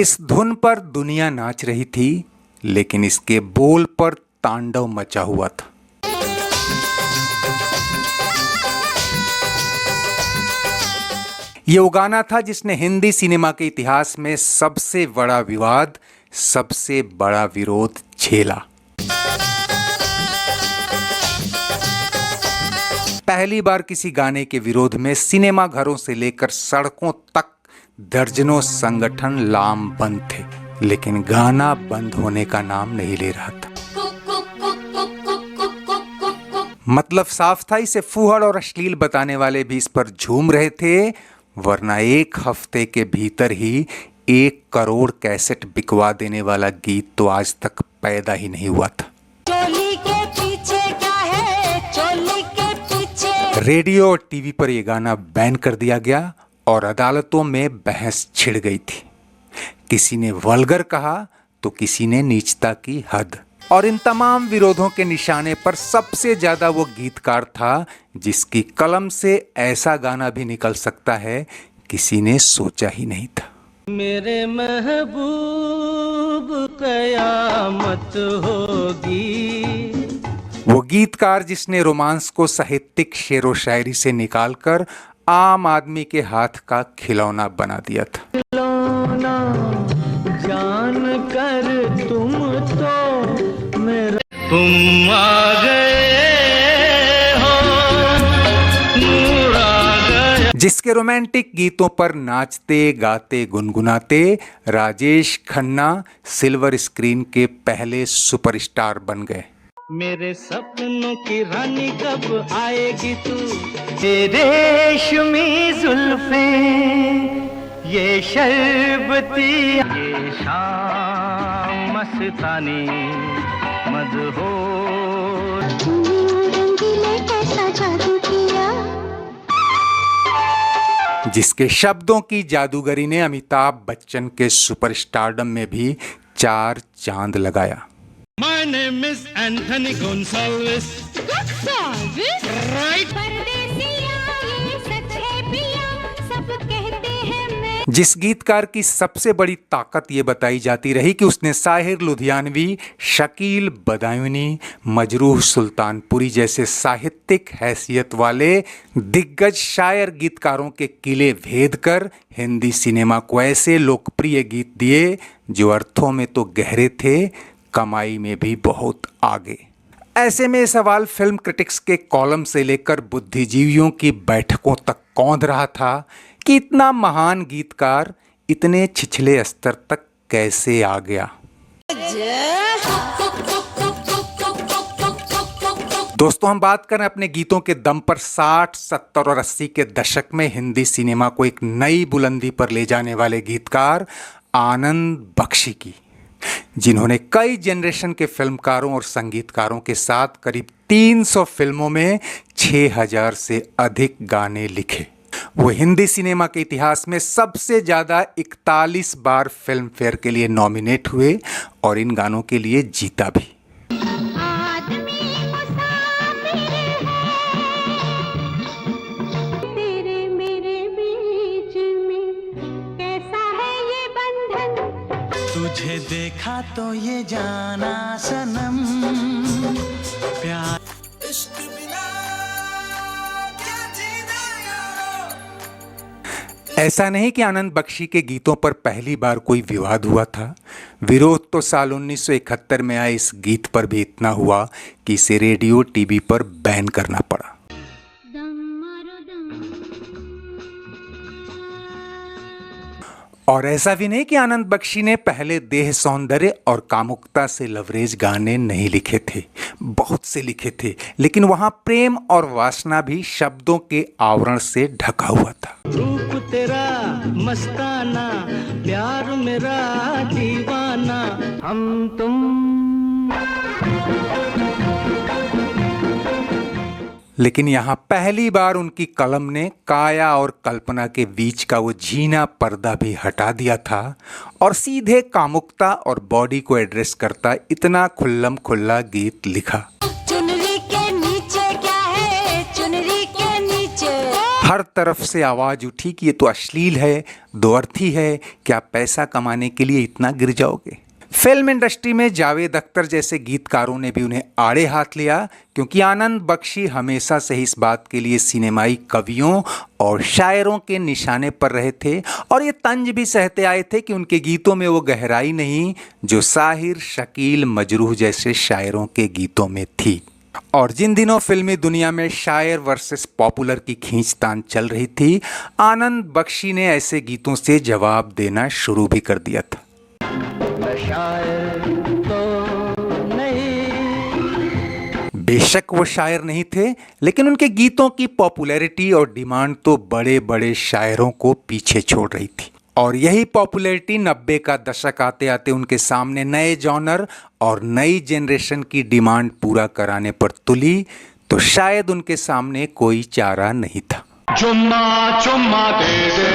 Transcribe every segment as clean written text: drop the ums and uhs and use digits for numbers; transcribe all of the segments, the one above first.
इस धुन पर दुनिया नाच रही थी, लेकिन इसके बोल पर तांडव मचा हुआ था। ये वो गाना था जिसने हिंदी सिनेमा के इतिहास में सबसे बड़ा विवाद, सबसे बड़ा विरोध झेला। पहली बार किसी गाने के विरोध में सिनेमा घरों से लेकर सड़कों तक दर्जनों संगठन लामबंद थे, लेकिन गाना बंद होने का नाम नहीं ले रहा था। मतलब साफ था, इसे फूहड़ और अश्लील बताने वाले भी इस पर झूम रहे थे, वरना एक हफ्ते के भीतर ही 1 करोड़ कैसेट बिकवा देने वाला गीत तो आज तक पैदा ही नहीं हुआ था। चोली के पीछे क्या है, चोली के पीछे। रेडियो और टीवी पर यह गाना बैन कर दिया गया और अदालतों में बहस छिड़ गई थी। किसी ने वल्गर कहा तो किसी ने नीचता की हद। और इन तमाम विरोधों के निशाने पर सबसे ज्यादा वो गीतकार था जिसकी कलम से ऐसा गाना भी निकल सकता है, किसी ने सोचा ही नहीं था। मेरे महबूब कयामत होगी। वो गीतकार जिसने रोमांस को साहित्यिक शेरो शायरी से निकालकर आम आदमी के हाथ का खिलौना बना दिया था। खिलौना जान कर तुम तो मेरा, तुम आ गए हो, नूर आ गया। जिसके रोमांटिक गीतों पर नाचते गाते गुनगुनाते राजेश खन्ना सिल्वर स्क्रीन के पहले सुपरस्टार बन गए। मेरे सपनों की रानी कब आएगी तू, तेरे रेशमी जुल्फें, ये शरबती, ये शाम मस्तानी मदहोश, रंगीले कैसा जादू किया। जिसके शब्दों की जादूगरी ने अमिताभ बच्चन के सुपरस्टारडम में भी 4 चांद लगाया। My name is Anthony Gonsalves. Gonsalves? Right. परदेसिया ये सच है पिया, सब कहते हैं मैं। जिस गीतकार की सबसे बड़ी ताकत ये बताई जाती रही कि उसने साहिर लुधियानवी, शकील बदायूनी, मजरूह सुल्तानपुरी जैसे साहित्यिक हैसियत वाले दिग्गज शायर गीतकारों के किले भेद कर हिंदी सिनेमा को ऐसे लोकप्रिय गीत दिए जो अर्थों में तो गहरे थे, कमाई में भी बहुत आगे। ऐसे में सवाल फिल्म क्रिटिक्स के कॉलम से लेकर बुद्धिजीवियों की बैठकों तक कौंध रहा था कि इतना महान गीतकार इतने छिछले स्तर तक कैसे आ गया। दोस्तों, हम बात करें अपने गीतों के दम पर 60, 70 और 80 के दशक में हिंदी सिनेमा को एक नई बुलंदी पर ले जाने वाले गीतकार आनंद बख्शी की, जिन्होंने कई जनरेशन के फिल्मकारों और संगीतकारों के साथ करीब 300 फिल्मों में 6000 से अधिक गाने लिखे। वो हिंदी सिनेमा के इतिहास में सबसे ज्यादा 41 बार फिल्म फेयर के लिए नॉमिनेट हुए और इन गानों के लिए जीता भी। तुझे देखा तो ये जाना सनम, प्यार इश्क बिना क्या जीना यारो। ऐसा नहीं कि आनंद बख्शी के गीतों पर पहली बार कोई विवाद हुआ था। विरोध तो साल 1971 में आए इस गीत पर भी इतना हुआ कि इसे रेडियो टीवी पर बैन करना पड़ा। और ऐसा भी नहीं कि आनंद बख्शी ने पहले देह सौंदर्य और कामुकता से लवरेज गाने नहीं लिखे थे, बहुत से लिखे थे, लेकिन वहां प्रेम और वासना भी शब्दों के आवरण से ढका हुआ था। रूप तेरा मस्ताना, प्यार मेरा दीवाना, हम तुम। लेकिन यहाँ पहली बार उनकी कलम ने काया और कल्पना के बीच का वो झीना पर्दा भी हटा दिया था और सीधे कामुकता और बॉडी को एड्रेस करता इतना खुल्लम खुल्ला गीत लिखा। चुनरी के नीचे क्या है, चुनरी के नीचे हर तरफ से आवाज़ उठी कि ये तो अश्लील है, दोअर्थी है, क्या पैसा कमाने के लिए इतना गिर जाओगे। फिल्म इंडस्ट्री में जावेद अख्तर जैसे गीतकारों ने भी उन्हें आड़े हाथ लिया, क्योंकि आनंद बख्शी हमेशा से इस बात के लिए सिनेमाई कवियों और शायरों के निशाने पर रहे थे और ये तंज भी सहते आए थे कि उनके गीतों में वो गहराई नहीं जो साहिर, शकील, मजरूह जैसे शायरों के गीतों में थी। और जिन दिनों फिल्मी दुनिया में शायर वर्सेस पॉपुलर की खींचतान चल रही थी, आनंद बख्शी ने ऐसे गीतों से जवाब देना शुरू भी कर दिया था। बेशक वो शायर नहीं थे, लेकिन उनके गीतों की पॉपुलैरिटी और डिमांड तो बड़े बड़े शायरों को पीछे छोड़ रही थी। और यही पॉपुलैरिटी 90 का दशक आते आते उनके सामने नए जॉनर और नई जनरेशन की डिमांड पूरा कराने पर तुली, तो शायद उनके सामने कोई चारा नहीं था। चुम्मा चुम्मा दे दे।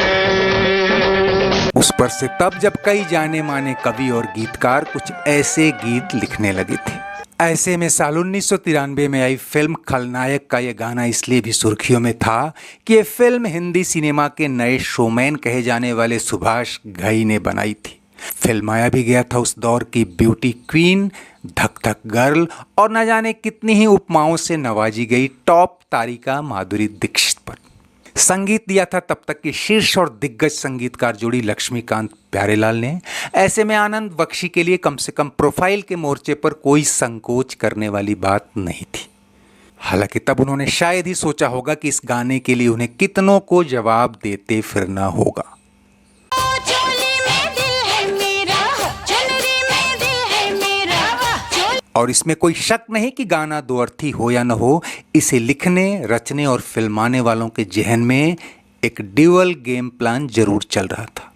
उस पर से तब जब कई जाने माने कवि और गीतकार कुछ ऐसे गीत लिखने लगे थे। ऐसे में साल 1993 में आई फिल्म खलनायक का ये गाना इसलिए भी सुर्खियों में था कि ये फिल्म हिंदी सिनेमा के नए शोमैन कहे जाने वाले सुभाष घई ने बनाई थी। फिल्माया भी गया था उस दौर की ब्यूटी क्वीन, धक धक गर्ल और न जाने कितनी ही उपमाओं से नवाजी गई टॉप तारिका माधुरी दीक्षित पर। संगीत दिया था तब तक की शीर्ष और दिग्गज संगीतकार जोड़ी लक्ष्मीकांत प्यारेलाल ने। ऐसे में आनंद बख्शी के लिए कम से कम प्रोफाइल के मोर्चे पर कोई संकोच करने वाली बात नहीं थी। हालांकि तब उन्होंने शायद ही सोचा होगा कि इस गाने के लिए उन्हें कितनों को जवाब देते फिरना होगा। और इसमें कोई शक नहीं कि गाना दोअर्थी हो या न हो, इसे लिखने, रचने और फिल्माने वालों के जहन में एक ड्यूअल गेम प्लान जरूर चल रहा था।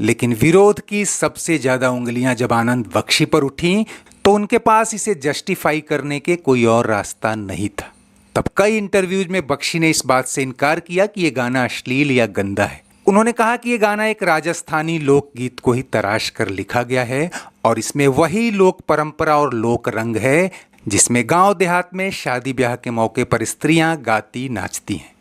लेकिन विरोध की सबसे ज़्यादा उंगलियां जब आनंद बख्शी पर उठीं, तो उनके पास इसे जस्टिफाई करने के कोई और रास्ता नहीं था। तब कई इंटरव्यूज में बख्शी ने इस बात से इनकार किया कि ये गाना अश्लील या गंदा है। उन्होंने कहा कि ये गाना एक राजस्थानी लोकगीत को ही तराश कर लिखा गया है और इसमें वही लोक परंपरा और लोक रंग है जिसमें गांव देहात में शादी ब्याह के मौके पर स्त्रियां गाती नाचती हैं।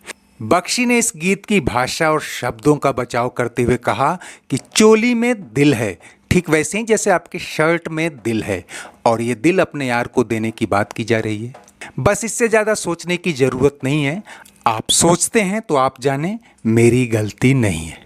बख्शी ने इस गीत की भाषा और शब्दों का बचाव करते हुए कहा कि चोली में दिल है, ठीक वैसे ही जैसे आपके शर्ट में दिल है, और ये दिल अपने यार को देने की बात की जा रही है। बस इससे ज़्यादा सोचने की ज़रूरत नहीं है। आप सोचते हैं तो आप जाने, मेरी गलती नहीं है।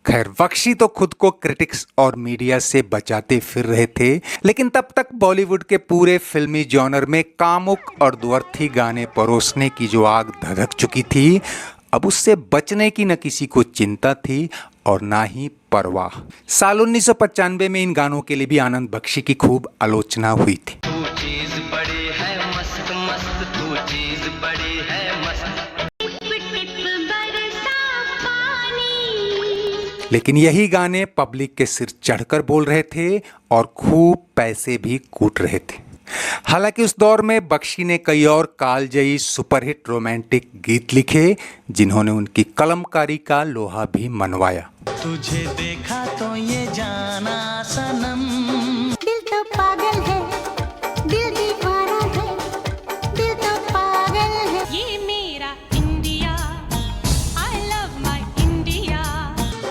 खैर, बख्शी तो खुद को क्रिटिक्स और मीडिया से बचाते फिर रहे थे, लेकिन तब तक बॉलीवुड के पूरे फिल्मी जॉनर में कामुक और द्वर्थी गाने परोसने की जो आग धधक चुकी थी, अब उससे बचने की न किसी को चिंता थी और ना ही परवाह। साल 1995 में इन गानों के लिए भी आनंद बख्शी की खूब आलोचना हुई थी। लेकिन यही गाने पब्लिक के सिर चढ़कर बोल रहे थे और खूब पैसे भी कूट रहे थे। हालांकि उस दौर में बख्शी ने कई और कालजयी सुपरहिट रोमांटिक गीत लिखे जिन्होंने उनकी कलमकारी का लोहा भी मनवाया। तुझे देखा तो ये जाना सनम, दिल तो पागल है, दिल दीवाना है, दिल तो पागल है। ये मेरा India, I love my India.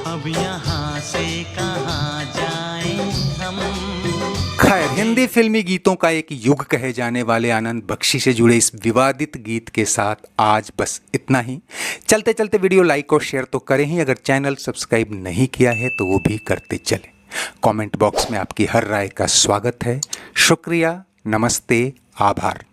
अब यहाँ से कहाँ जाएं हम। खैर, हिंदी फिल्मी गीतों का एक युग कहे जाने वाले आनंद बख्शी से जुड़े इस विवादित गीत के साथ आज बस इतना ही। चलते चलते वीडियो लाइक और शेयर तो करें ही, अगर चैनल सब्सक्राइब नहीं किया है तो वो भी करते चलें। कमेंट बॉक्स में आपकी हर राय का स्वागत है। शुक्रिया, नमस्ते, आभार।